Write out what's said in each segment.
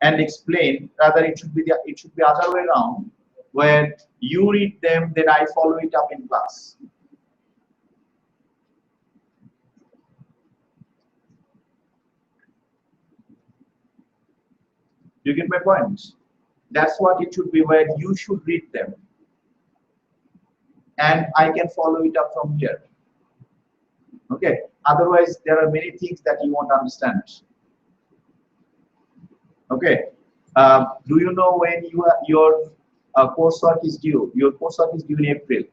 and explain. Rather, it should be other way around, where you read them, then I follow it up in class. You get my point? That's what it should be, where you should read them, and I can follow it up from here. Okay. Otherwise, there are many things that you won't understand. Okay. Do you know when your coursework is due? Your coursework is due in April.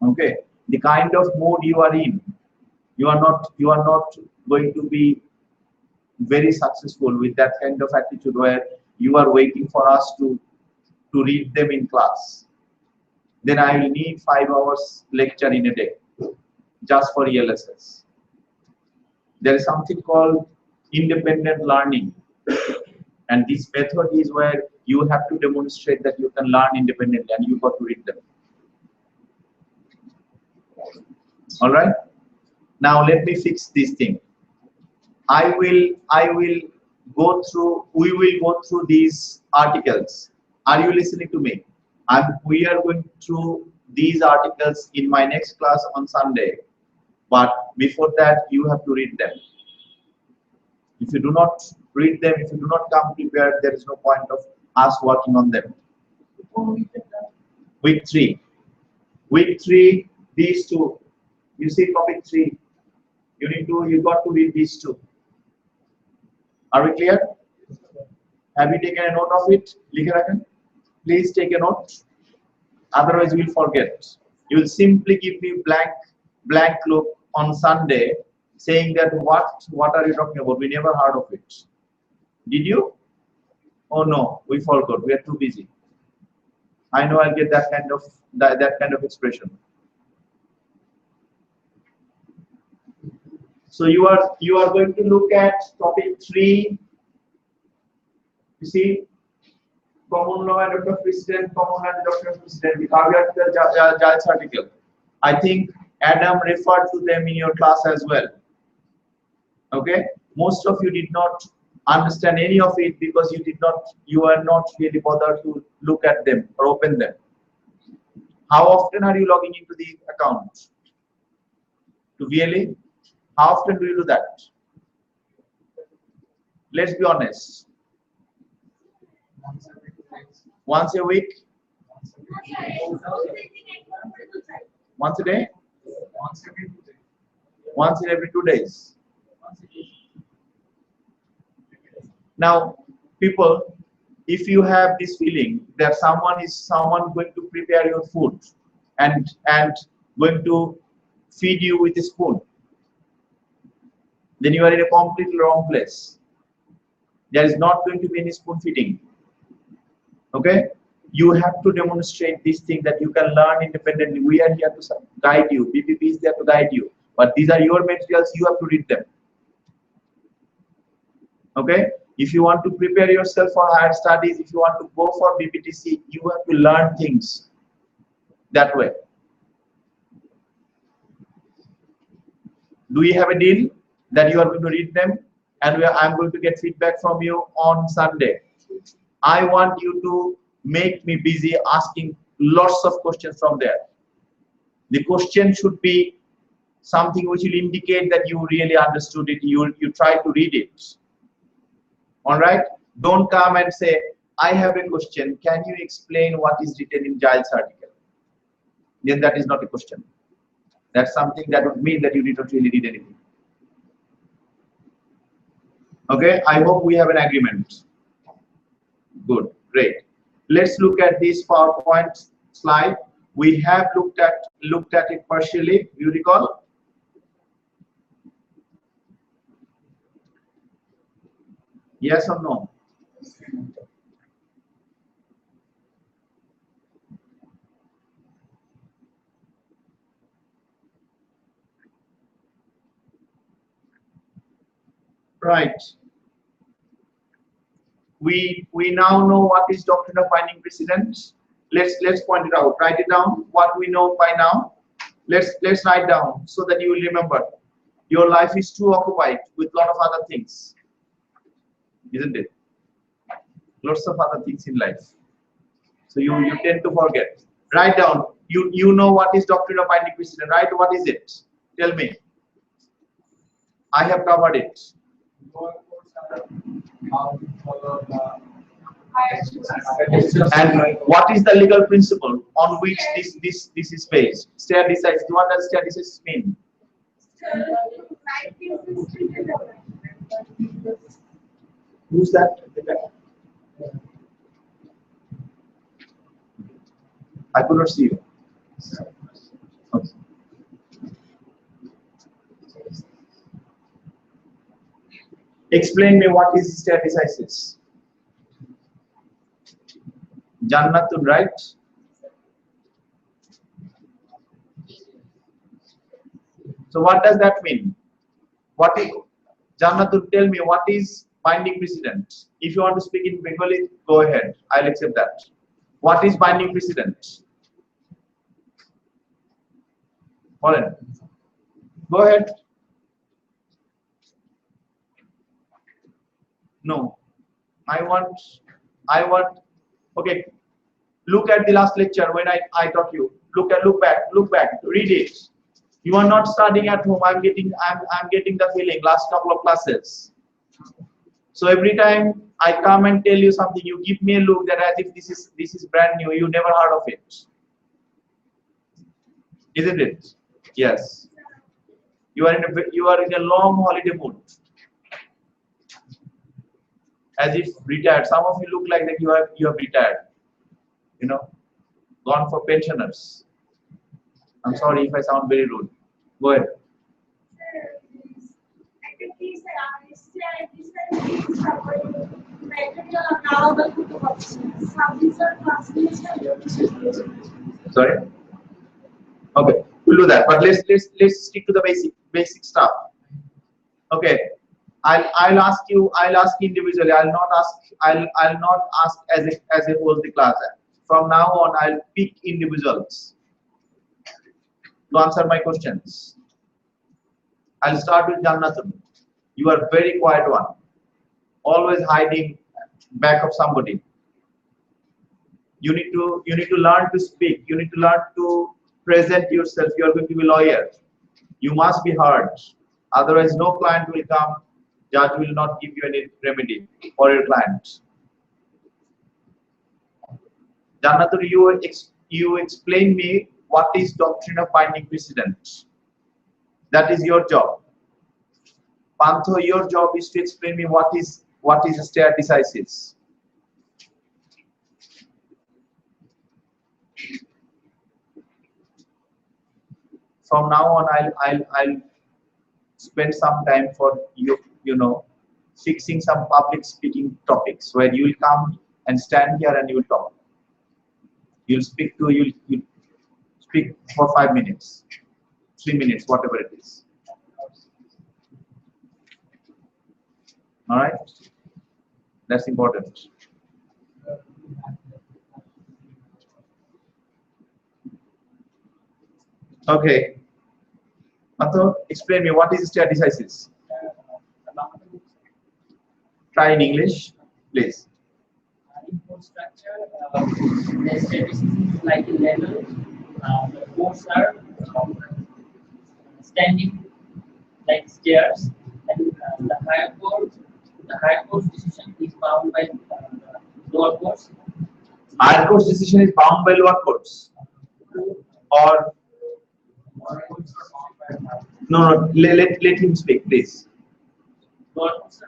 Okay. The kind of mode you are in, you are not going to be very successful with that kind of attitude where you are waiting for us to read them in class. Then I will need 5 hours lecture in a day just for ELSS. There is something called independent learning, and this method is where you have to demonstrate that you can learn independently and you got to read them. All right. Now let me fix this thing. We will go through these articles. Are you listening to me? We are going through these articles in my next class on Sunday. But before that, you have to read them. If you do not read them, if you do not come prepared, there is no point of us working on them. Week 3. Week 3, these two. You see topic 3. You got to read these two. Are we clear? Have you taken a note of it? Please take a note. Otherwise, you will forget. You will simply give me blank look on Sunday, saying that what are you talking about? We never heard of it. Did you? Oh no, we forgot. We are too busy. I know I'll get that kind of expression. So you are going to look at topic 3. You see, common law and doctrine of precedent, common law and doctrine of precedent. We have the Giles article. I think Adam referred to them in your class as well. Okay, most of you did not understand any of it because you are not really bothered to look at them or open them. How often are you logging into the account? To VLE? How often do you do that? Let's be honest. Once a week? Once a day? Once in every 2 days. Now, people, if you have this feeling that someone going to prepare your food and going to feed you with a spoon, then you are in a completely wrong place. There is not going to be any spoon feeding. Okay? You have to demonstrate this thing that you can learn independently. We are here to guide you. BPP is there to guide you. But these are your materials. You have to read them. Okay? If you want to prepare yourself for higher studies, if you want to go for BPTC, you have to learn things that way. Do we have a deal that you are going to read them and I'm going to get feedback from you on Sunday? I want you to make me busy asking lots of questions from there. The question should be something which will indicate that you really understood it. You try to read it. All right? Don't come and say, I have a question. Can you explain what is written in Giles' article? Then that is not a question. That's something that would mean that you did not really read anything. Okay? I hope we have an agreement. Good. Great. Let's look at this PowerPoint slide. We have looked at it partially. You recall? Yes or no? Right. We now know what is doctrine of binding precedent. Let's point it out. Write it down. What we know by now. Let's write down so that you will remember. Your life is too occupied with a lot of other things. isn't it? Lots of other things in life. So you tend to forget. Write down. You know what is doctrine of binding precedent, right? What is it? Tell me. I have covered it. And what is the legal principle on which this is based? Stare decisis. What does stare decisis mean? Who's that? I could not see you. Okay. Explain me what is stare decisis. Jannatun, right? So what does that mean? What is Jannatun? Tell me what is binding precedent. If you want to speak in Bengali, go ahead. I'll accept that. What is binding precedent? Go ahead. No. I want. Okay. Look at the last lecture when I taught you. Look back. Read it. You are not studying at home. I'm getting the feeling last couple of classes. So every time I come and tell you something, you give me a look that as if this is brand new. You never heard of it, isn't it? Yes. You are in a long holiday mood, as if retired. Some of you look like that you have retired. You know, gone for pensioners. I'm sorry if I sound very rude. Go ahead. Sorry. Okay, we'll do that. But let's stick to the basic stuff. Okay. I'll ask individually. I'll not ask as a whole the class. From now on, I'll pick individuals to answer my questions. I'll start with Jannatun. You are very quiet one. Always hiding back of somebody. You need to learn to speak. You need to learn to present yourself. You are going to be a lawyer. You must be heard. Otherwise, no client will come. Judge will not give you any remedy for your client. Jannatun, you explain me what is doctrine of binding precedent. That is your job. Pantho, your job is to explain me what is stare decisis. From now on, I'll spend some time for fixing some public speaking topics where you will come and stand here and you will talk. You'll speak for 5 minutes, 3 minutes, whatever it is. All right, that's important. Okay, Pantho, explain me what is stare decisis. Try in English, please. In structure, the statistics is like a level. The courts are standing like stairs, and the higher court's decision is bound by lower courts. Higher court's decision is bound by lower courts, or no. Let him speak, please. Lower courts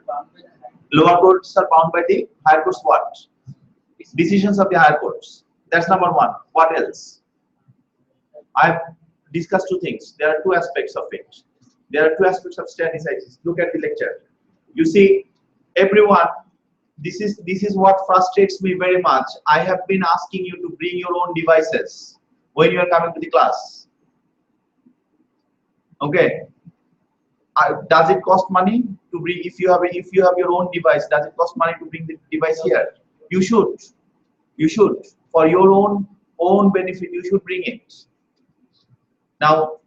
are bound by the higher courts. What? Decisions of the higher courts. That's number one. What else? I've discussed two things. There are two aspects of it. There are two aspects of stare decisis. Look at the lecture. You see, everyone, this is what frustrates me very much. I have been asking you to bring your own devices when you are coming to the class. Okay. Does it cost money to bring? If you have your own device, does it cost money to bring the device here? You should for your own benefit. You should bring it. Now,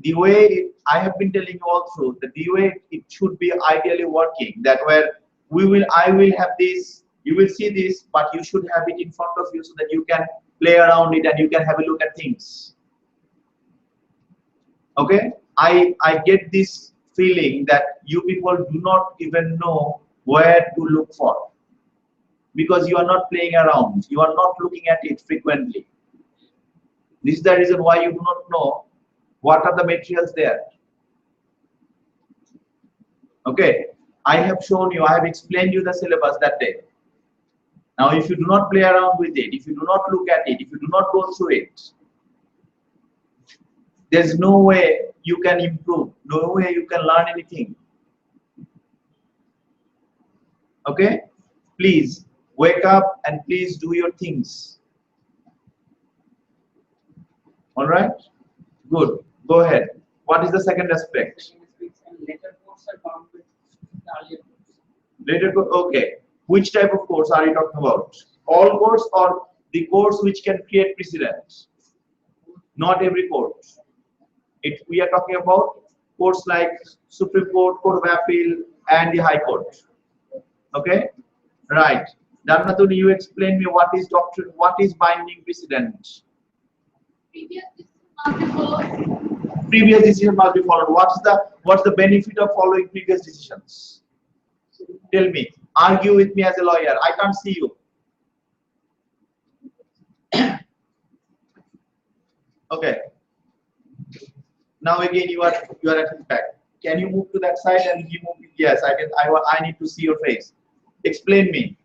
the way I have been telling you all through, that the way it should be ideally working, that where I will have this, you will see this, but you should have it in front of you so that you can play around it and you can have a look at things. Okay, I get this feeling that you people do not even know where to look for, because you are not playing around, you are not looking at it frequently. This is the reason why you do not know what are the materials there. Okay, I have shown you, I have explained you the syllabus that day. Now if you do not play around with it, if you do not look at it, if you do not go through it, there's no way you can improve, no way you can learn anything. Okay, please wake up and please do your things. All right, good, go ahead. What is the second aspect? Later course are bound with the earlier course. Later course, okay. Which type of course are you talking about? All course or the course which can create precedent? Not every course. We are talking about courts like Supreme Court, Court of Appeal, and the High Court. Okay, right. Dharnatun, you explain me what is doctrine, what is binding precedent? Previous decision must be followed. What's the benefit of following previous decisions? Tell me. Argue with me as a lawyer. I can't see you. Okay. Now again you are at his back. Can you move to that side and you move? Yes, I can. I need to see your face. Explain me.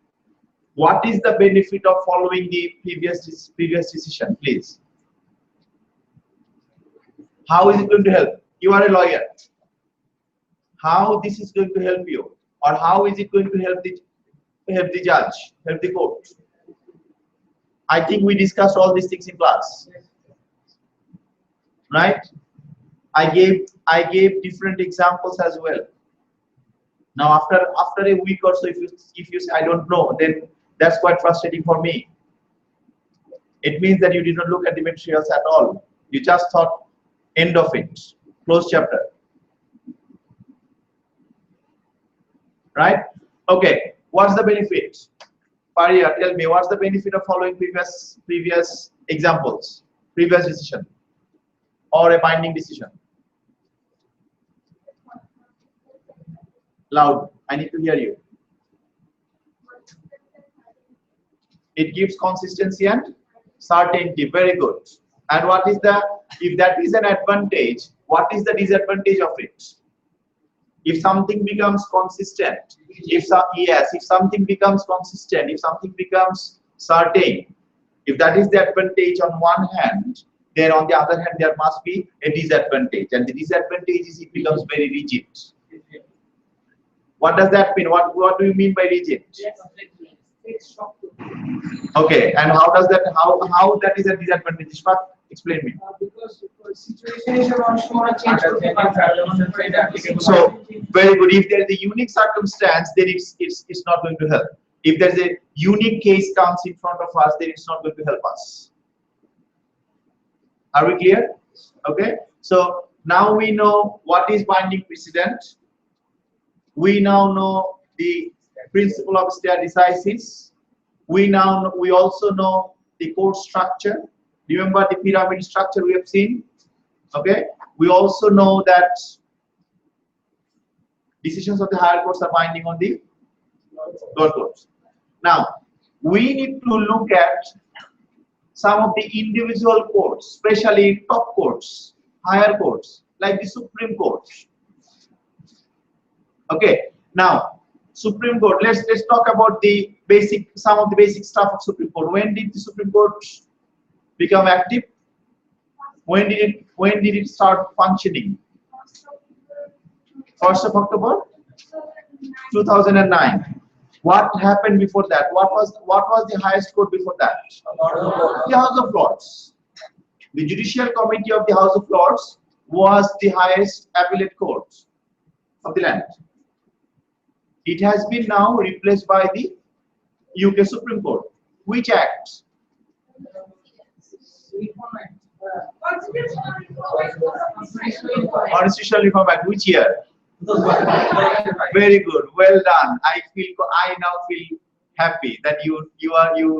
What is the benefit of following the previous decision, please? How is it going to help? You are a lawyer. How this is going to help you, or how is it going to help the judge, help the court? I think we discussed all these things in class, right? I gave different examples as well. Now after a week or so, if you say I don't know, then that's quite frustrating for me. It means that you did not look at the materials at all. You just thought end of it, close chapter. Right? Okay. What's the benefit? Paria, tell me, what's the benefit of following previous examples, previous decision, or a binding decision? Loud. I need to hear you. It gives consistency and certainty. Very good. And what is if that is an advantage, what is the disadvantage of it? If something becomes consistent, if something becomes consistent, if something becomes certain, if that is the advantage on one hand, then on the other hand there must be a disadvantage, and the disadvantage is it becomes very rigid. What does that mean? What do you mean by rigid? Okay, and how that is a disadvantage? Ishfaq, explain me. Because situation is once more change. So very good. If there is a unique circumstance, then it's not going to help. If there is a unique case comes in front of us, then it's not going to help us. Are we clear? Okay. So now we know what is binding precedent. We now know the principle of stare decisis. We also know the court structure. Remember the pyramid structure we have seen. Okay. We also know that decisions of the higher courts are binding on the lower courts. Now we need to look at some of the individual courts, especially top courts, higher courts, like the Supreme Court. Okay. Now Supreme Court. Let's talk about some of the basic stuff of Supreme Court. When did the Supreme Court become active? When did it start functioning? 1st of October 2009. What happened before that? What was the highest court before that? The House of Lords. The Judicial Committee of the House of Lords was the highest appellate court of the land. It has been now replaced by the UK Supreme Court. Which act? Constitutional Reform Act, which year? Very good, well done. I now feel happy that you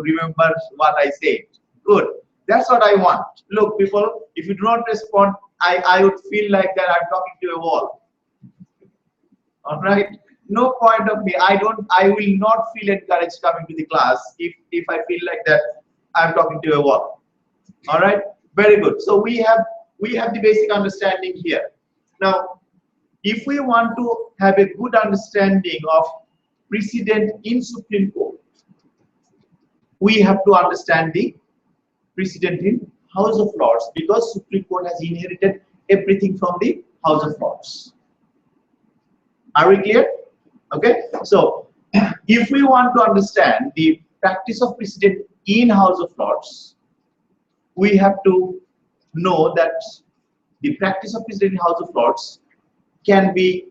remember what I said. Good. That's what I want. Look, people, if you do not respond, I would feel like that I'm talking to a wall. All right. No point of me. I will not feel encouraged coming to the class if I feel like that I'm talking to a wall. All right. Very good. So we have the basic understanding here. Now, if we want to have a good understanding of precedent in Supreme Court, we have to understand the precedent in House of Lords, because Supreme Court has inherited everything from the House of Lords. Are we clear? Okay. So, if we want to understand the practice of precedent in House of Lords, we have to know that the practice of precedent in House of Lords can be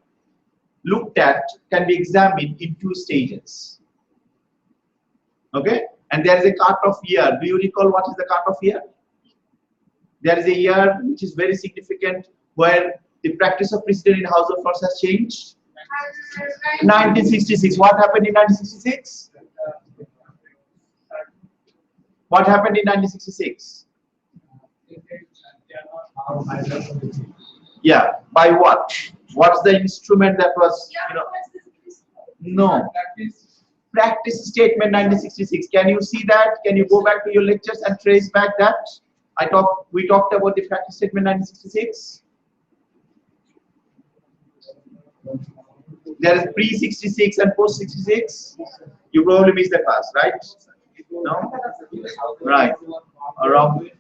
looked at, can be examined in two stages. Okay, and there is a cut-off year. Do you recall what is the cut-off year? There is a year which is very significant where the practice of precedent in House of Lords has changed. 1966. What happened in 1966? What happened in 1966? Yeah, by what? What's the instrument that was, no. Practice statement 1966. Can you see that? Can you go back to your lectures and trace back that? We talked about the practice statement 1966. There is pre-66 and post-66. You probably missed the class, right? No? Right. Around.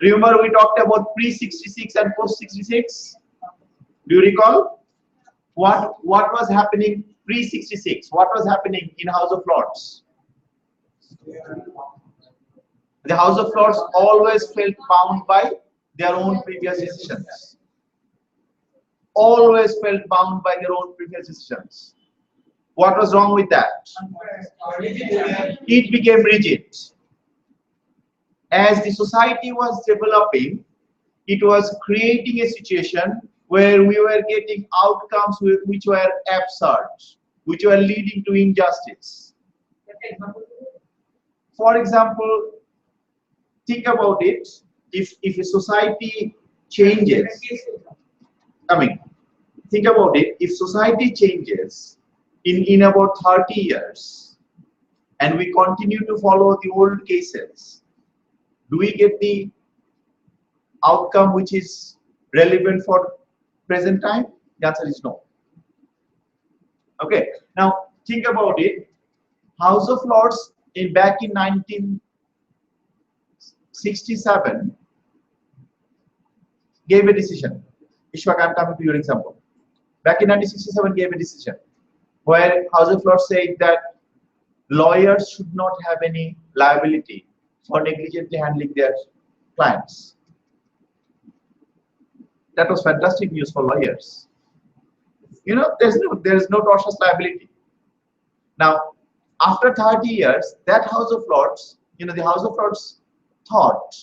Remember we talked about pre-66 and post-66? Do you recall? What was happening pre-66? What was happening in House of Lords? The House of Lords always felt bound by their own previous decisions. Always felt bound by their own previous decisions. What was wrong with that? It became rigid. As the society was developing, it was creating a situation where we were getting outcomes which were absurd, which were leading to injustice. For example, think about it. If a society changes, think about it. If society changes in about 30 years, and we continue to follow the old cases, do we get the outcome which is relevant for present time? The answer is no. Okay. Now think about it. House of Lords back in 1967 gave a decision. Ishwak, I'm coming to your example. Back in 1967 gave a decision where House of Lords said that lawyers should not have any liability for negligently handling their clients. That was fantastic news for lawyers. There is no tortious liability. Now, after 30 years, that House of Lords, the House of Lords thought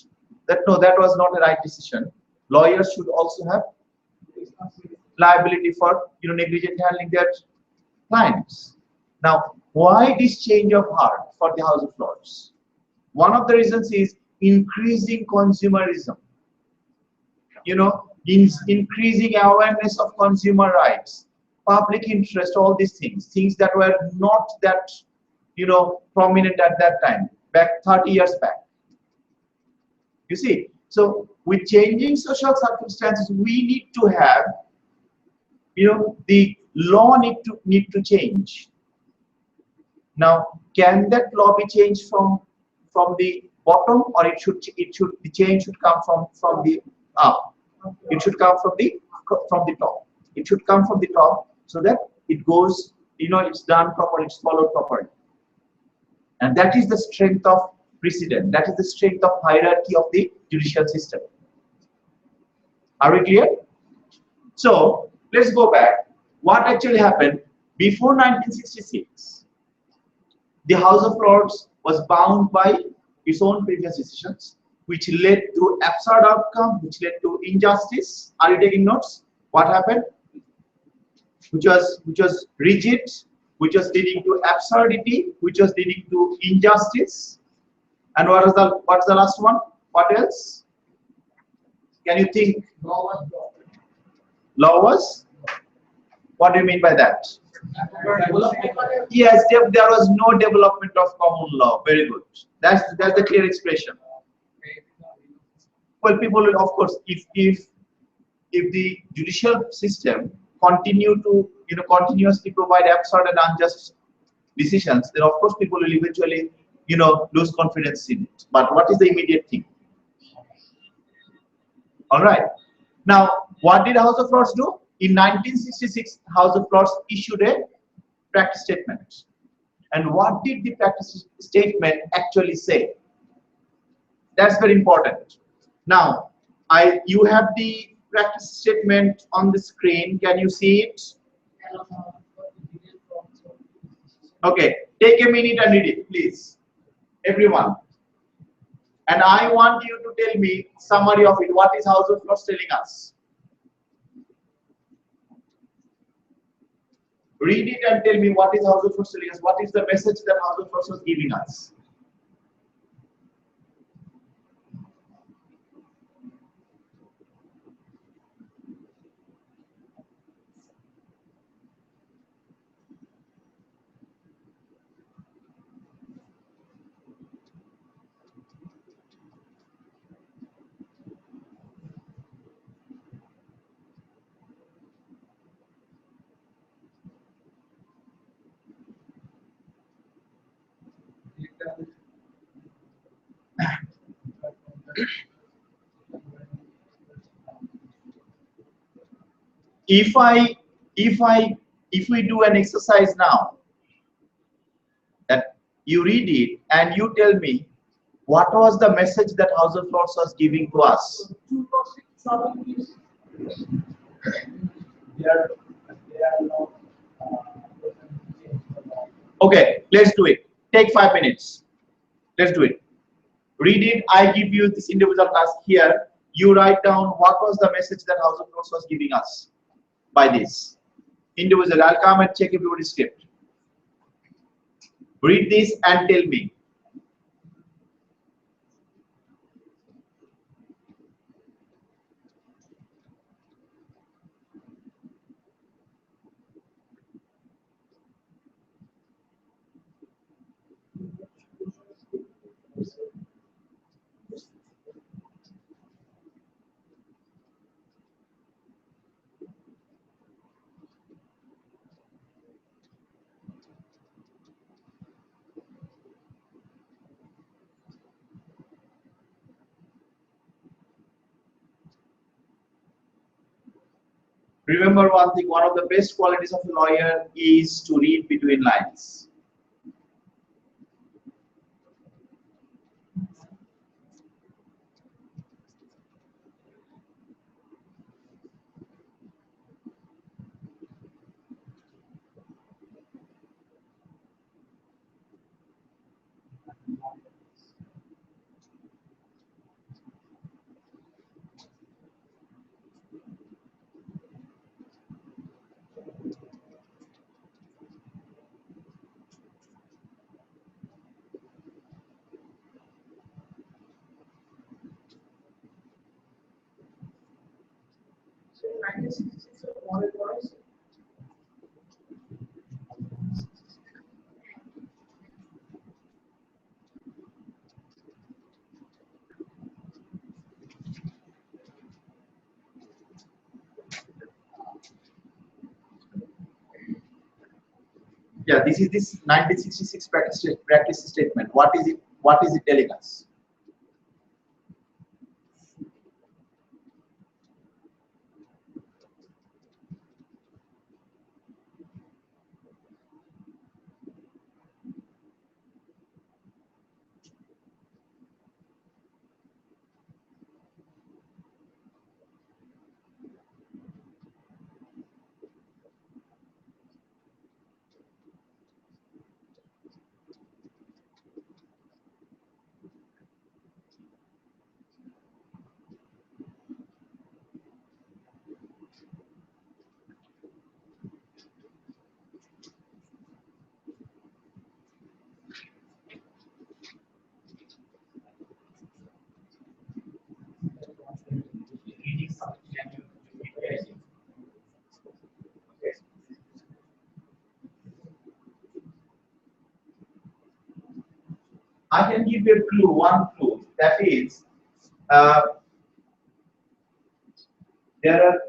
that no, that was not a right decision. Lawyers should also have liability for negligent handling their clients. Now, why this change of heart for the House of Lords? One of the reasons is increasing consumerism. Increasing awareness of consumer rights, public interest, all these things that were not that prominent at that time, back 30 years back. You see, so with changing social circumstances, we need to have, the law need to change. Now, can that law be changed from the bottom, or the change should come from the up? It should come from the top. It should come from the top so that it goes, it's done properly, it's followed properly. And that is the strength of precedent. That is the strength of hierarchy of the judicial system. Are we clear? So let's go back. What actually happened before 1966? The House of Lords was bound by its own previous decisions. which led to absurd outcome, which led to injustice. Are you taking notes? What happened? Which was rigid, which was leading to absurdity, which was leading to injustice. And what's the last one? What else? Can you think? Law was? What do you mean by that? Yes, there was no development of common law. Very good. That's the clear expression. Well, people will, of course, if the judicial system continue to continuously provide absurd and unjust decisions, then of course people will eventually lose confidence in it. But what is the immediate thing? All right. Now, what did House of Lords do? In 1966, House of Lords issued a practice statement. And what did the practice statement actually say? That's very important. Now, you have the practice statement on the screen. Can you see it? Okay, take a minute and read it, please. Everyone. And I want you to tell me summary of it. What is House of Lords telling us? Read it and tell me what is House of Lords telling us. What is the message that House of Lords was giving us? If we do an exercise now, that you read it and you tell me what was the message that House of Lords was giving to us. Okay, let's do it. Take 5 minutes. Let's do it. Read it. I give you this individual task here. You write down what was the message that House of Lords was giving us by this. Individual. I'll come and check everybody's script. Read this and tell me. Remember one thing, one of the best qualities of a lawyer is to read between lines. Yeah, this is this 1966 practice statement. What is it? What is it telling us? I can give you a clue, one clue. That is, uh, there are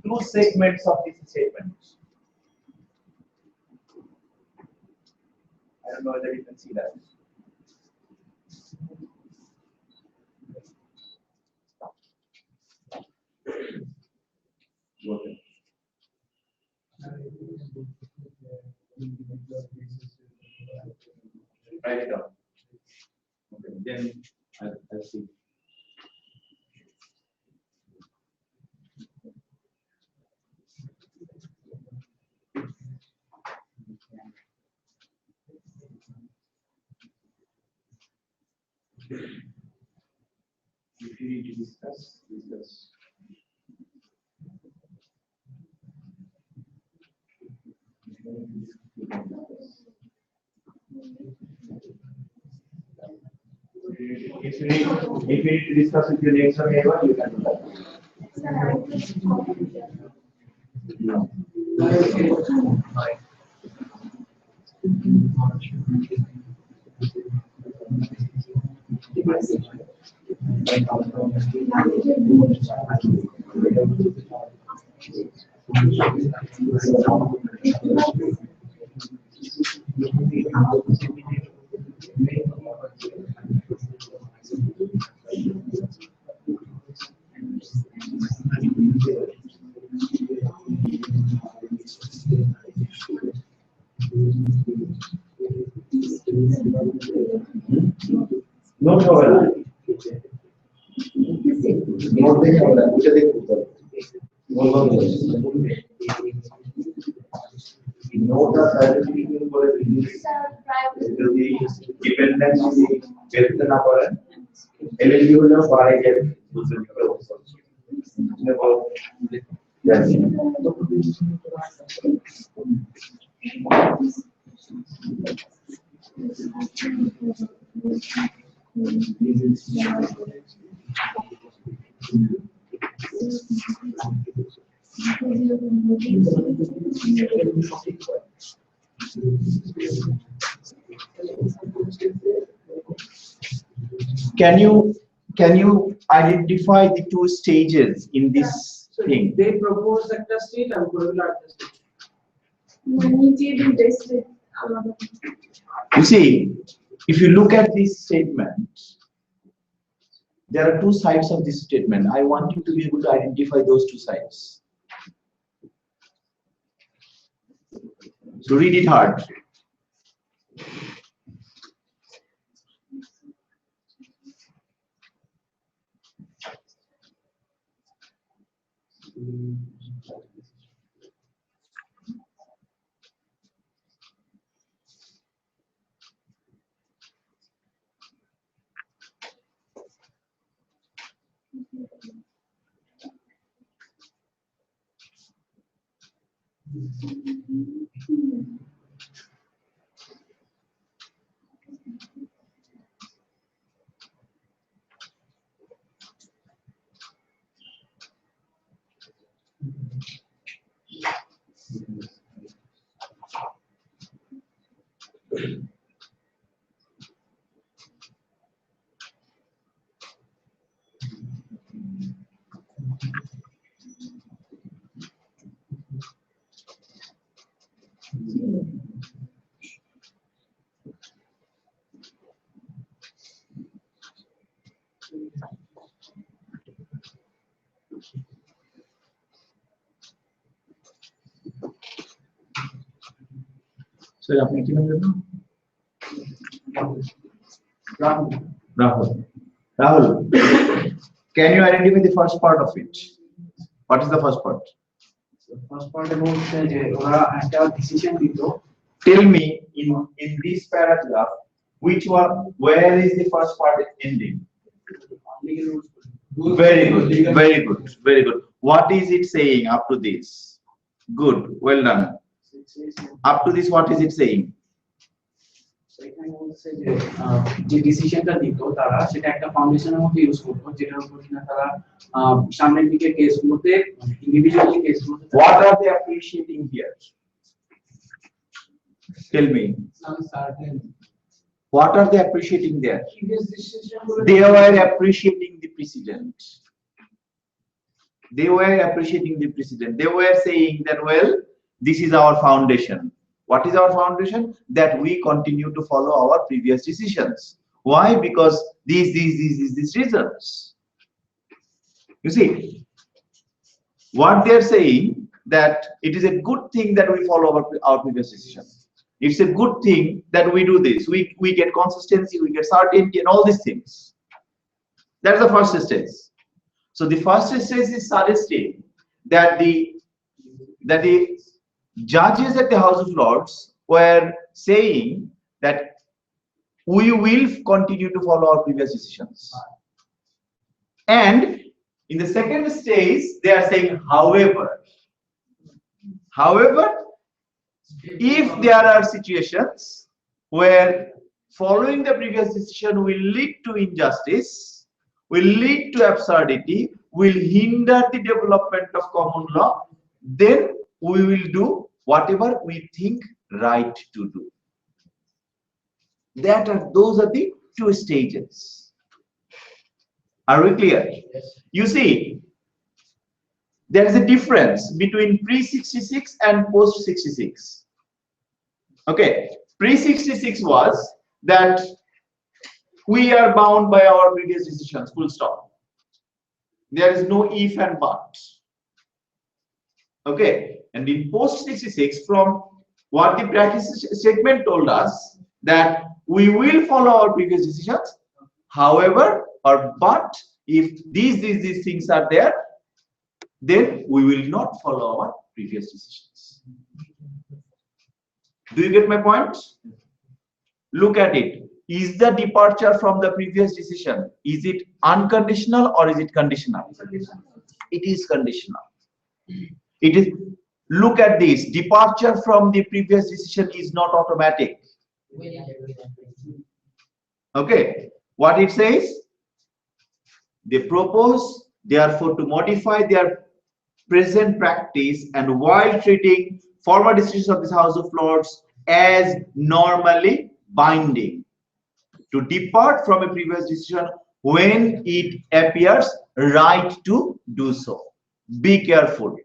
two segments of this statement. I don't know whether you can see that. Okay. Write it down. Okay, then I'll see. If you need to discuss. If you need to discuss with your next or neighbor, you can do that. No. No problem. Nota certificate করে দিয়েছি যদি dependency বেরতে না পারেন eligible হলেও পারে গেলে বুঝতে পারবে অবস্থা Can you identify the two stages in this thing? They propose that the state and curricular state. You see, if you look at this statement, there are two sides of this statement. I want you to be able to identify those two sides. So read it hard. So, आपने क्या बोला? Rahul, can you identify the first part of it? What is the first part? The first part about the decision dito. Tell me in this paragraph, where is the first part ending? Very good, very good, very good. What is it saying up to this? Good, well done. Up to this, what is it saying? যে ডিসিশনটা দিত তারা সেটা একটা ফাউন্ডেশনের মধ্যে use করতো যেটার উপর কিনা তারা সামনের দিকে কেসগুলোতে individually কেসগুলোতে What are they appreciating here? Tell me. some certain What are they appreciating there? Previous decision They were appreciating the precedent. They were appreciating the precedent. They were saying that, well, this is our foundation. What is our foundation? That we continue to follow our previous decisions. Why? Because these reasons. You see, what they're saying, that it is a good thing that we follow our previous decision. It's a good thing that we do this. We get consistency, we get certainty, and all these things. That's the first stage. So the first stage is suggesting that the judges at the House of Lords were saying that we will continue to follow our previous decisions. And in the second stage, they are saying, however, if there are situations where following the previous decision will lead to injustice, will lead to absurdity, will hinder the development of common law, then we will do whatever we think right to do. Those are the two stages. Are we clear? Yes. You see, there is a difference between pre-66 and post-66. Okay, pre-66 was that we are bound by our previous decisions, full stop. There is no if and but. Okay, and in post-66, from what the practice statement told us, that we will follow our previous decisions, however, or but if these things are there, then we will not follow our previous decisions. Do you get my point? Look at it. Is the departure from the previous decision, is it unconditional or is it conditional? It is conditional. It is. Look at this. Departure from the previous decision is not automatic. Okay. What it says? They propose, therefore, to modify their present practice, and while treating former decisions of this House of Lords as normally binding, to depart from a previous decision when it appears right to do so. Be careful.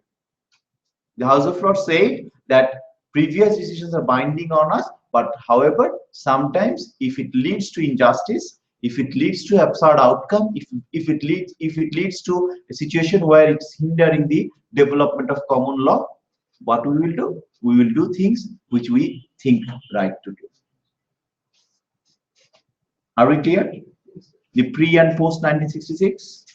The House of Lords said that previous decisions are binding on us, but however, sometimes if it leads to injustice, if it leads to absurd outcome, if it leads to a situation where it's hindering the development of common law, what we will do? We will do things which we think right to do. Are we clear? The pre and post 1966?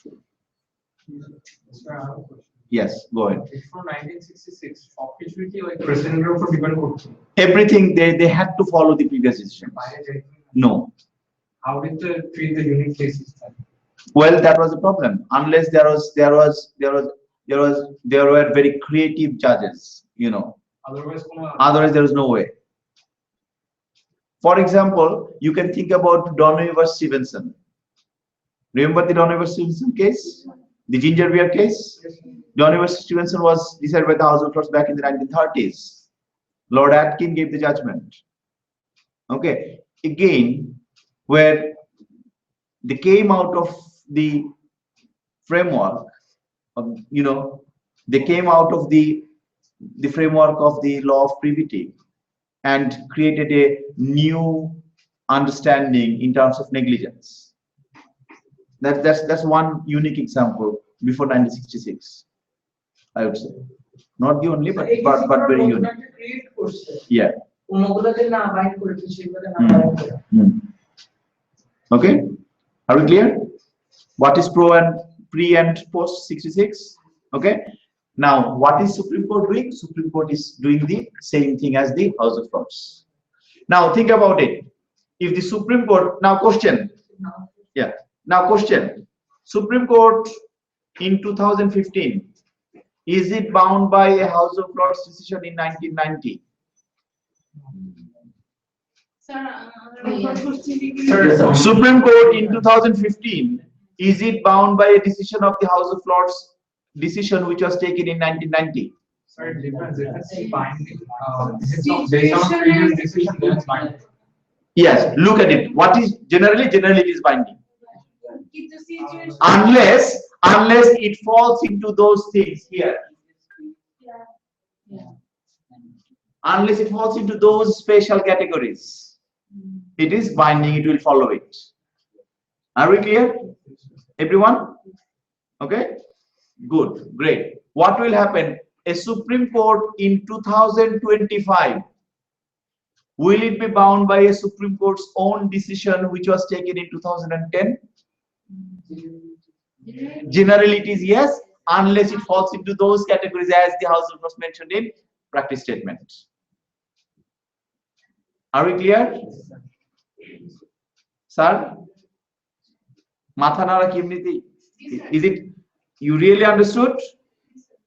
Yes, go ahead. From 1966, সবকিছুই like president উপর depend করছে? Everything they had to follow the previous decision. No. How did they treat the unique cases then? Well, that was the problem. Unless there were very creative judges, you know. Otherwise there is no way. For example, you can think about Donoghue vs. Stevenson. Remember the Donoghue vs. Stevenson case? The ginger beer case? Donoghue vs. Stevenson was decided by the House of Lords back in the 1930s. Lord Atkin gave the judgment. Okay, again, where they came out of the framework of, you know, they came out of the framework of the law of privity and created a new understanding in terms of negligence. That's one unique example before 1966, I would say. Not the only, but very unique. Yeah. Okay, are we clear? What is pre and post 66? Okay. Now, what is Supreme Court doing? Supreme Court is doing the same thing as the House of Lords. Now, think about it. If the Supreme Court, now question. Yeah. Now, question. Supreme Court in 2015, is it bound by a House of Lords decision in 1990? Supreme Court in 2015, is it bound by a decision of the House of Lords decision which was taken in 1990? Sorry, it depends. If it's binding, if it's not based on previous decision, then it's binding. Yes, look at it. What is generally it is binding. Unless it falls into those things here. Unless it falls into those special categories, it is binding, it will follow it. Are we clear? Everyone? Okay? Good, great. What will happen? A Supreme Court in 2025, will it be bound by a Supreme Court's own decision which was taken in 2010? Generally it is yes, unless it falls into those categories as the House of Lords mentioned in practice statement. Are we clear? Sir? Mathanara Kimniti? Is it you really understood?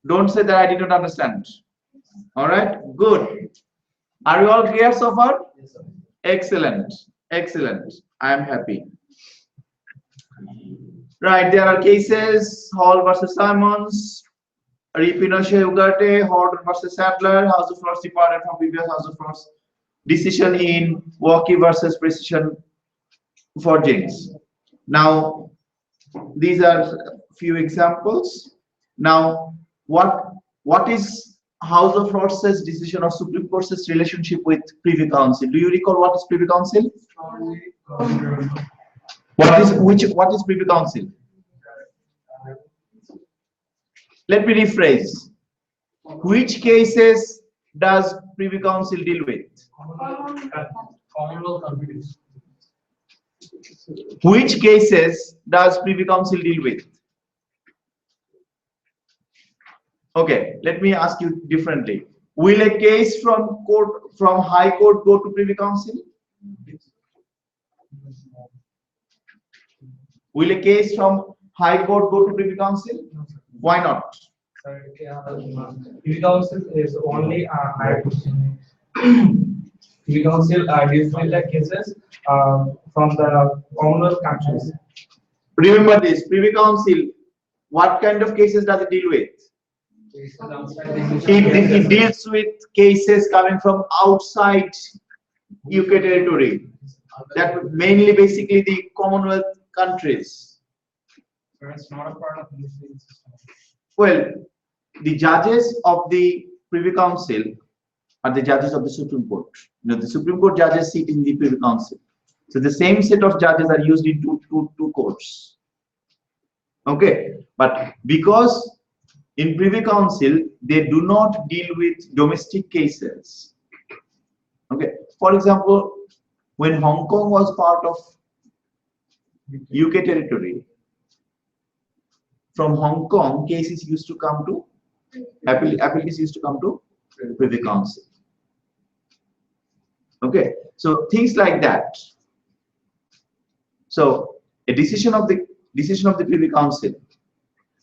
Don't say that I did not understand. Alright, good. Are you all clear so far? Excellent. Excellent. I am happy. Right, there are cases, Hall versus Simons, Ripinoche Ugarte, Horton versus Sadler, House of Lords departed from previous House of Lords decision in Walkie versus Precision Forgings. Now, these are few examples. Now, what is House of Lords' decision or Supreme Court's relationship with Privy Council? Do you recall what is Privy Council? What is Privy Council? Let me rephrase. Which cases does Privy Council deal with? Commonwealth companies. Which cases does Privy Council deal with? Okay, let me ask you differently. Will a case from High Court go to Privy Council? Will a case from High Court go to Privy Council? Why not? Privy Council is only higher court. Privy Council deals with the cases from the Commonwealth countries. Remember this, Privy Council, what kind of cases does it deal with? It deals with cases coming from outside UK territory. That mainly basically the Commonwealth countries. So it's not a part of the system. Well, the judges of the Privy Council are the judges of the Supreme Court. You know, the Supreme Court judges sit in the Privy Council. So the same set of judges are used in two courts. Okay, but because in Privy Council they do not deal with domestic cases. Okay, for example, when Hong Kong was part of UK territory, from Hong Kong cases used to come to appeals used to come to Privy Council. Okay, so things like that. So a decision of the Privy Council,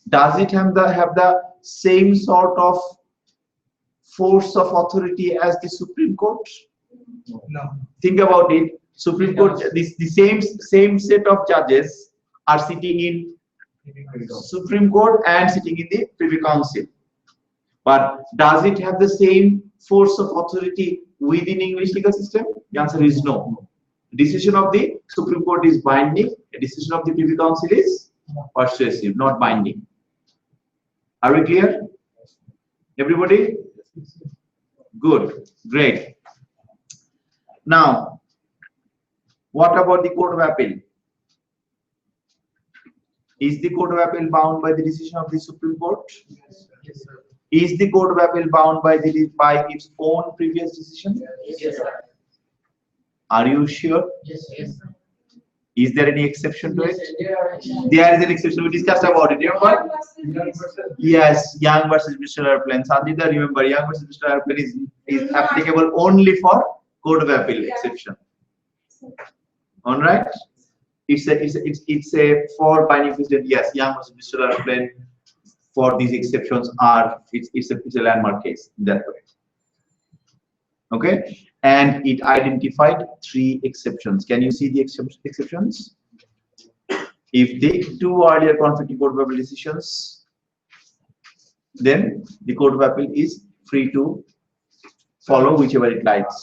does it have the same sort of force of authority as the Supreme Court? No. Think about it. Supreme Court, the same set of judges are sitting in Supreme Court and sitting in the Privy Council. But does it have the same force of authority within English legal system? The answer is no. Decision of the Supreme Court is binding. A decision of the Privy Council is persuasive, not binding. Are we clear? Everybody? Good. Great. Now, what about the Court of Appeal? Is the Court of Appeal bound by the decision of the Supreme Court? Yes, sir. Is the Court of Appeal bound by its own previous decision? Yes, sir. Are you sure? Yes, yes. Is there any exception to it? Yes, There is an exception. We discussed about it. Remember? Yes, Young versus Mr. Airplane. Sandita, remember, Young versus Mr. Airplane is applicable only for Court of Appeal exception. All right. It's a for binding precedent. Yes, Young versus Mr. Airplane for these exceptions are it's a landmark case in that way. Okay, and it identified 3 exceptions. Can you see the exceptions? If the 2 earlier conflicting Court of Appeal decisions, then the Court of Appeal is free to follow whichever it likes.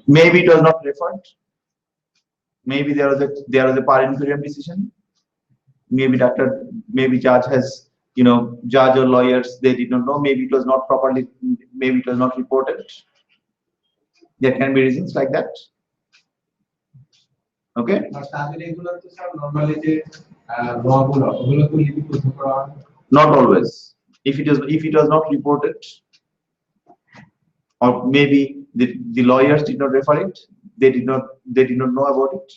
Maybe it was not referred. Maybe there was a par inferior decision. Maybe maybe judge has, judge or lawyers, they did not know. Maybe it was not properly. Maybe it was not reported. There can be reasons like that. Okay. Not always. If it was not reported, or maybe the lawyers did not refer it, they did not know about it.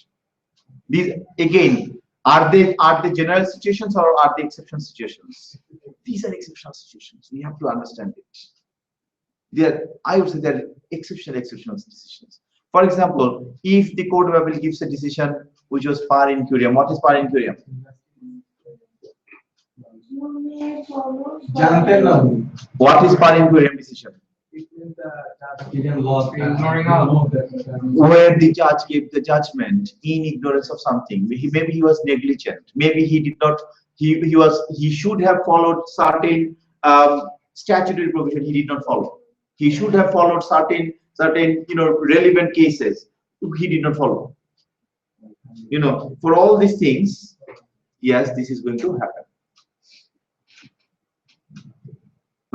These again, are they general situations or are they exceptional situations? These are exceptional situations. We have to understand it. I would say they're exceptional decisions. For example, if the Court of Appeal gives a decision which was par incuriam, what is par incuriam? What is par incuriam decision? Where the judge gave the judgment in ignorance of something. Maybe he was negligent. Maybe he did not. He should have followed certain statutory provision. He did not follow. He should have followed certain relevant cases. He did not follow. For all these things, yes, this is going to happen.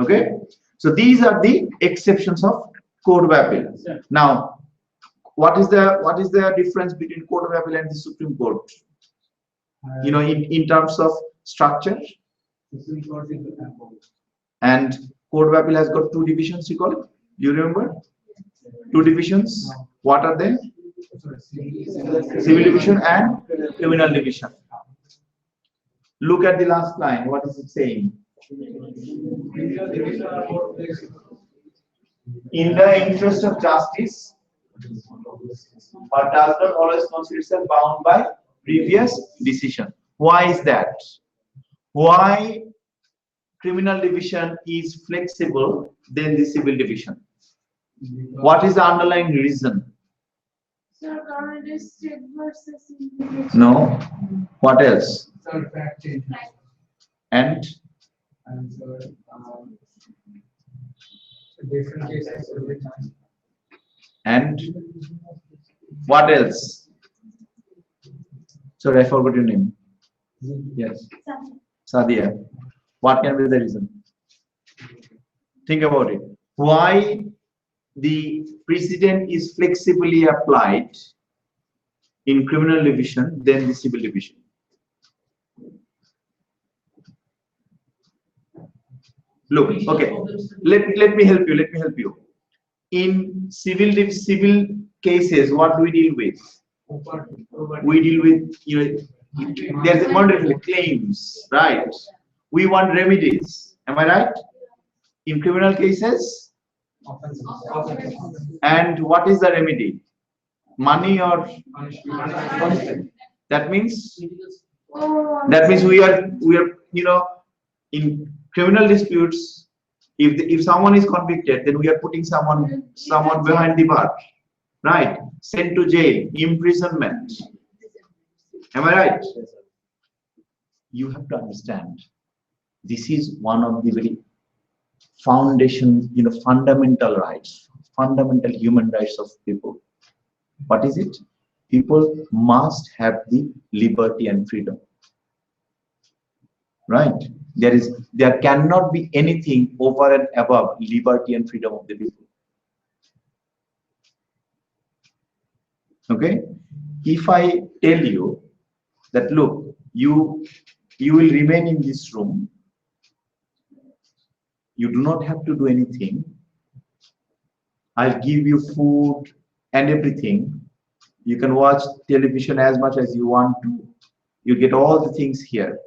Okay. So these are the exceptions of Court of Appeal. Now, what is the difference between Court of Appeal and the Supreme Court? In terms of structure. And Court of Appeal has got two divisions. You call it? Do you remember? Two divisions. What are they? Civil division and criminal division. Look at the last line. What is it saying? In the interest of justice, but does not always consider itself bound by previous decision. Why is that? Why criminal division is flexible than the civil division? What is the underlying reason? No. What else? And different cases every time. And what else? Sorry, I forgot your name. Yes. Sadia. What can be the reason? Think about it. Why the precedent is flexibly applied in criminal division than the civil division? Look, okay. Let me help you. In civil cases, what do we deal with? We deal with, there's a wonderful claims, right? We want remedies. Am I right? In criminal cases, and what is the remedy? Money or punishment? That means we are in criminal disputes. If someone is convicted, then we are putting someone behind the bar, right? Sent to jail, imprisonment. Am I right? You have to understand, this is one of the very foundation, fundamental rights, fundamental human rights of people. What is it? People must have the liberty and freedom, right? There cannot be anything over and above liberty and freedom of the people. Okay? If I tell you that, look, you will remain in this room, you do not have to do anything, I'll give you food and everything, you can watch television as much as you want to, you get all the things here,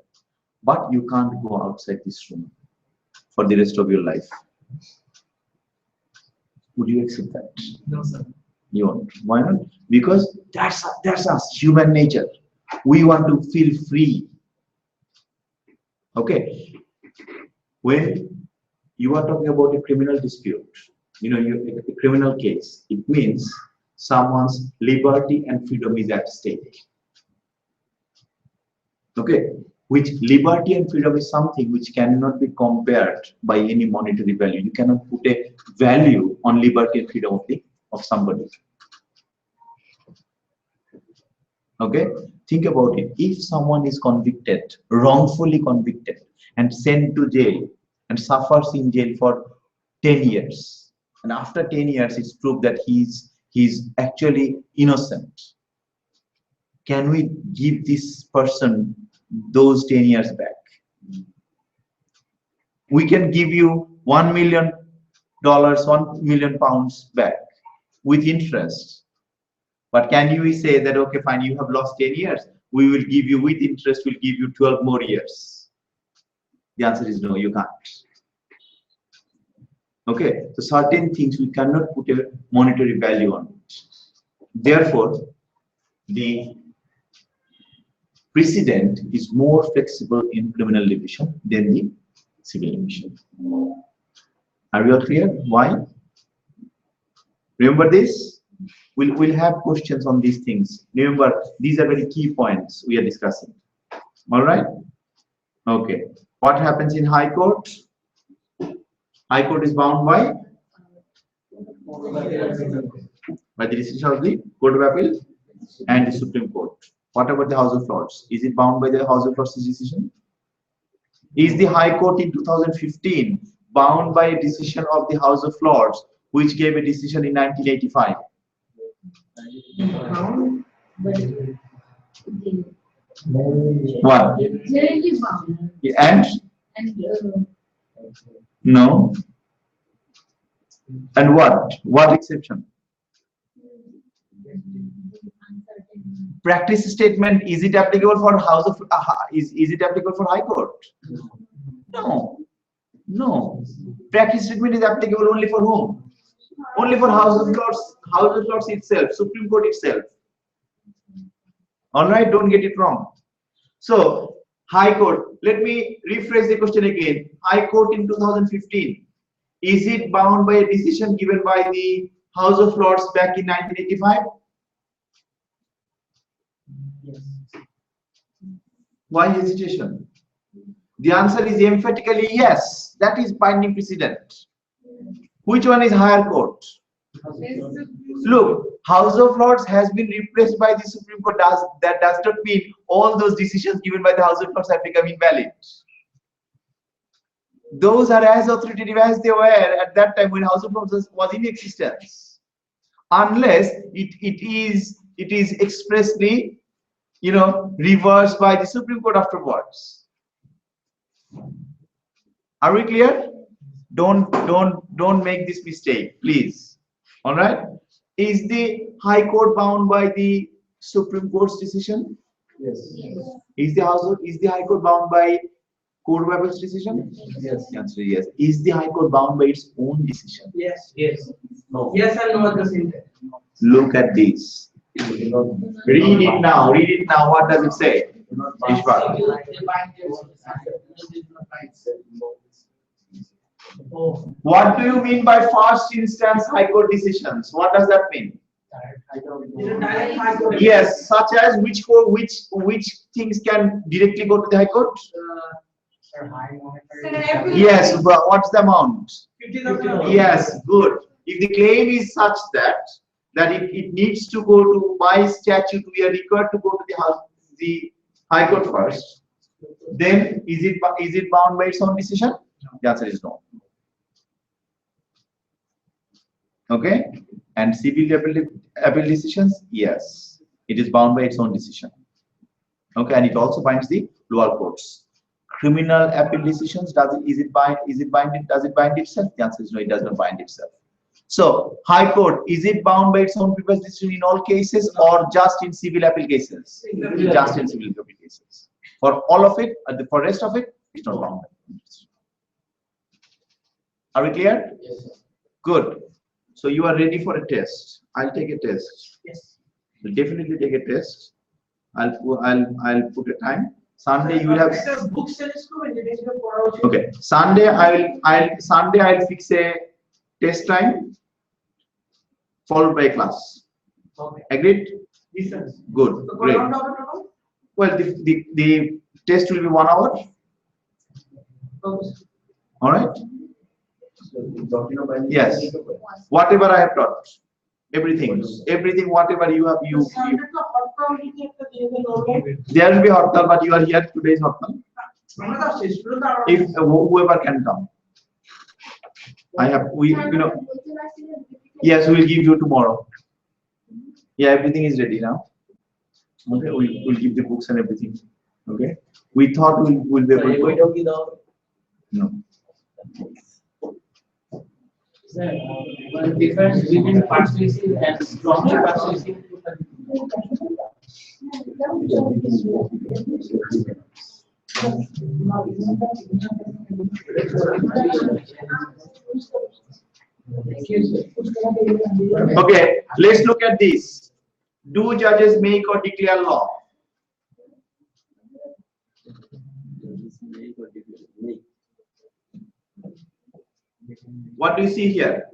but you can't go outside this room for the rest of your life. Would you accept that? No, sir. You won't. Why not? Because that's us, human nature. We want to feel free. Okay. When you are talking about a criminal dispute, a criminal case, it means someone's liberty and freedom is at stake. Okay, which liberty and freedom is something which cannot be compared by any monetary value. You cannot put a value on liberty and freedom of somebody. Okay, think about it. If someone is convicted, wrongfully convicted, and sent to jail and suffers in jail for 10 years, and after 10 years it's proved that he's actually innocent, can we give this person those 10 years back? We can give you $1 million, £1 million back with interest. But can you say that, okay, fine, you have lost 10 years, we will give you with interest, we'll give you 12 more years? The answer is no, you can't. Okay, so certain things we cannot put a monetary value on it. Therefore, the precedent is more flexible in criminal division than the civil division. Are we all clear? Why? Remember this? We'll have questions on these things. Remember, these are very key points we are discussing. All right? Okay. What happens in High Court? High Court is bound by the decision of the Court of Appeal and the Supreme Court. What about the House of Lords? Is it bound by the House of Lords decision? Is the High Court in 2015 bound by a decision of the House of Lords, which gave a decision in 1985? What? And? No. And what? What exception? Practice statement, is it applicable for House of is it applicable for High Court? No. No. Practice statement is applicable only for whom? Only for House of Lords itself, Supreme Court itself. All right, don't get it wrong. So, High Court, let me rephrase the question again. High Court in 2015, is it bound by a decision given by the House of Lords back in 1985? Yes. Why hesitation? The answer is emphatically yes. That is binding precedent. Which one is higher court? Look, House of Lords has been replaced by the Supreme Court. That does not mean all those decisions given by the House of Lords have become invalid. Those are as authoritative as they were at that time when House of Lords was in existence, unless it is expressly, reversed by the Supreme Court afterwards. Are we clear? Don't make this mistake, please. All right. Is the High Court bound by the Supreme Court's decision? Yes. Is the High Court bound by Court of Appeal's decision? Yes. The answer is yes. Is the High Court bound by its own decision? Yes. Yes. No. Yes and no at the same time. Look at this. Read it now. Read it now. What does it say? Ishwar. What do you mean by first instance High Court decisions? What does that mean? Yes, such as which things can directly go to the High Court? Yes, but what's the amount? 50,000. Yes, good. If the claim is such that it needs to go to, by statute, we are required to go to the High Court first, then is it bound by its own decision? The answer is no. Okay, and civil appeal decisions, yes, it is bound by its own decision. Okay, and it also binds the lower courts. Criminal appeal decisions, does it bind itself? The answer is no, it does not bind itself. So, High Court, is it bound by its own previous decision in all cases or just in civil appeal cases? Just in civil appeal cases. For all of it, for rest of it, it's not bound. Are we clear? Yes, sir. Good. So you are ready for a test. I'll take a test. Yes. We'll definitely take a test. I'll put a time. Sunday you will have. Okay. Sunday I'll fix a test time followed by a class. Okay. Agreed? Yes, sir. Good. Great. Well, the Test will be 1 hour. All right. Yes. Whatever I have taught, everything, whatever you have, you there will be hartal, but you are here today's hartal. If whoever can come, yes, we will give you tomorrow. Yeah, everything is ready now. Okay, we'll give the books and everything. Okay, we thought we'll be able to. No. Sir, one difference between persuasive and strongly persuasive. Okay, let's look at this. Do judges make or declare law? What do you see here?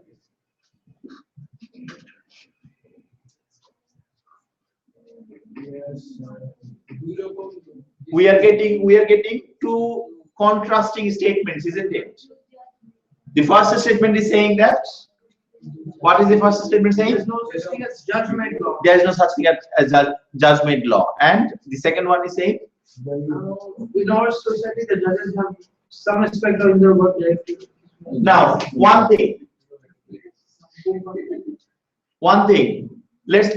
We are getting two contrasting statements, isn't it? The first statement is saying that. What is the first statement saying? There is no such thing as judgment law. There is no such thing as a judgment law. And the second one is saying? In our society, the judges have some respect in their work. Now, one thing. Let's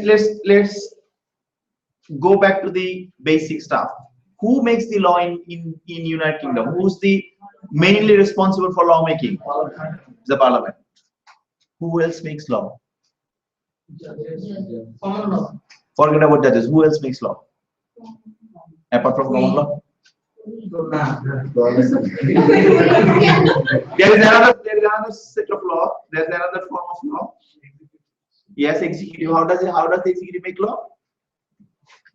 go back to the basic stuff. Who makes the law in United Kingdom? Who's the mainly responsible for lawmaking? The Parliament. Who else makes law? Common law. Forget about judges. Who else makes law? Apart from common law? There is another set of law. There's another form of law. Yes, executive. How does the executive make law?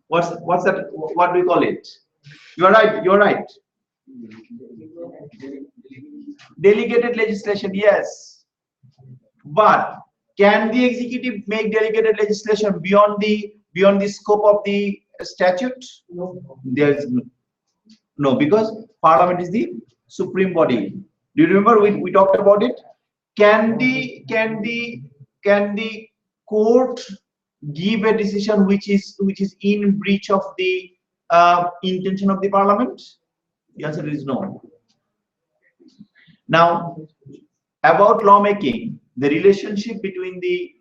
What's that? What do we call it? You are right. You are right. Delegated legislation. Yes. But can the executive make delegated legislation beyond the scope of the statute? No. There is no, because Parliament is the supreme body. Do you remember we talked about it? Can the court give a decision which is in breach of the intention of the Parliament? The answer is no. Now, about lawmaking, the relationship between the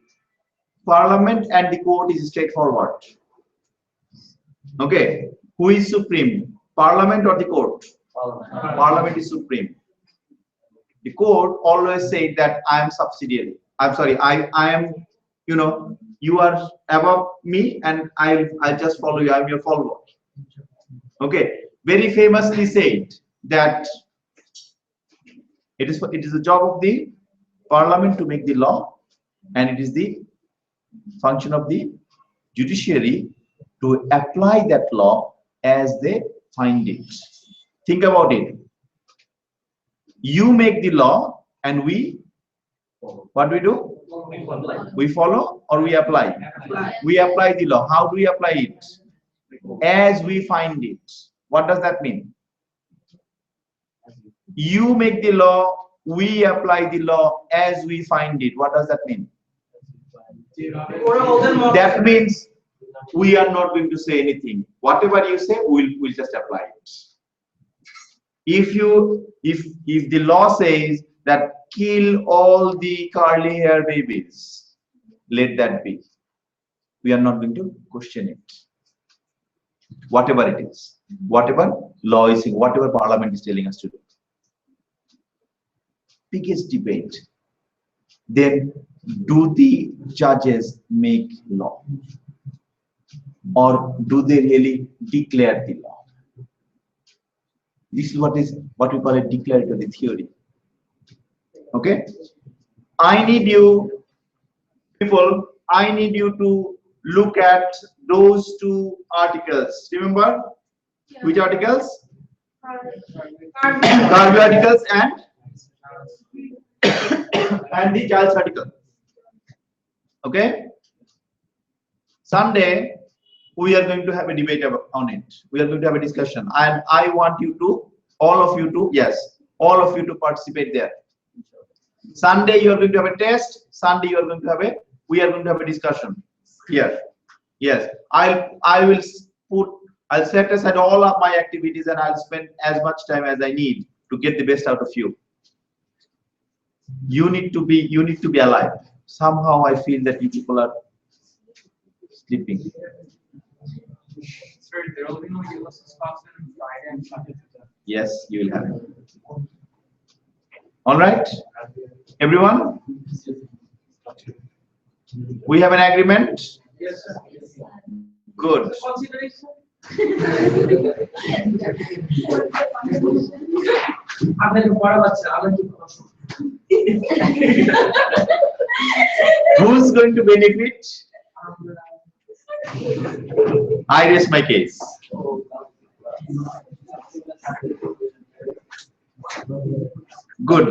Parliament and the court is straightforward. Okay, who is supreme? Parliament or the court? Parliament is supreme. The court always said that I am subsidiary. I'm sorry, I am, you are above me and I'll just follow you. I'm your follower. Okay, very famously said that it is the job of the Parliament to make the law, and it is the function of the judiciary to apply that law as they find it. Think about it. You make the law and what do we do? We follow or we apply? We apply the law. How do we apply it? As we find it. What does that mean? You make the law, we apply the law as we find it. What does that mean? That means we are not going to say anything. Whatever you say, we'll just apply it. If the law says that kill all the curly hair babies, let that be. We are not going to question it. Whatever it is, whatever law is saying, whatever Parliament is telling us to do. Biggest debate. Then, do the judges make law, or do they really declare the law? This is what we call a declaratory theory. Okay, I need you people. I need you to look at those two articles. Remember which articles? Garvey articles and the Giles article. Okay. Someday we are going to have a debate on it. We are going to have a discussion, and I want you to, all of you to, yes, all of you to participate there. Sunday you are going to have a test. Sunday you are going to have a, we are going to have a discussion here. Yes, I'll set aside all of my activities and I'll spend as much time as I need to get the best out of you. You need to be alive. Somehow I feel that you people are sleeping. Sir, there will be no Ulysses class on Friday and Saturday. Yes, you will have it. All right, everyone. We have an agreement. Yes, sir. Good. Consideration. Who's going to benefit? I raise my case. Good.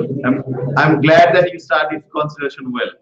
I'm glad that you started consideration well.